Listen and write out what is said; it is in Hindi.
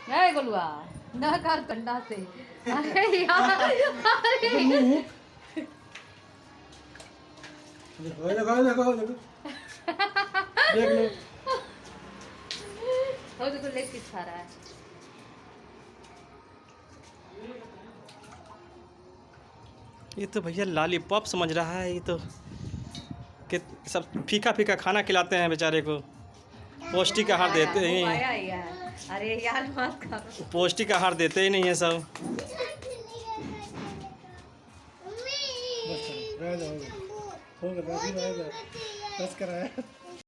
है गोलुआ ना कर ठंडा से। अरे यार देखो देखो देखो देख लो। वो देखो लेग पीस खा रहा है। ये तो भैया लॉलीपॉप समझ रहा है। ये तो कि सब फीका फीका खाना खिलाते हैं बेचारे को, पौष्टिक आहार देते ही आया ही है। अरे यार मत करो। पौष्टिक आहार देते ही नहीं है सब। बस करो, रह जाओ, हो गया बस कराया।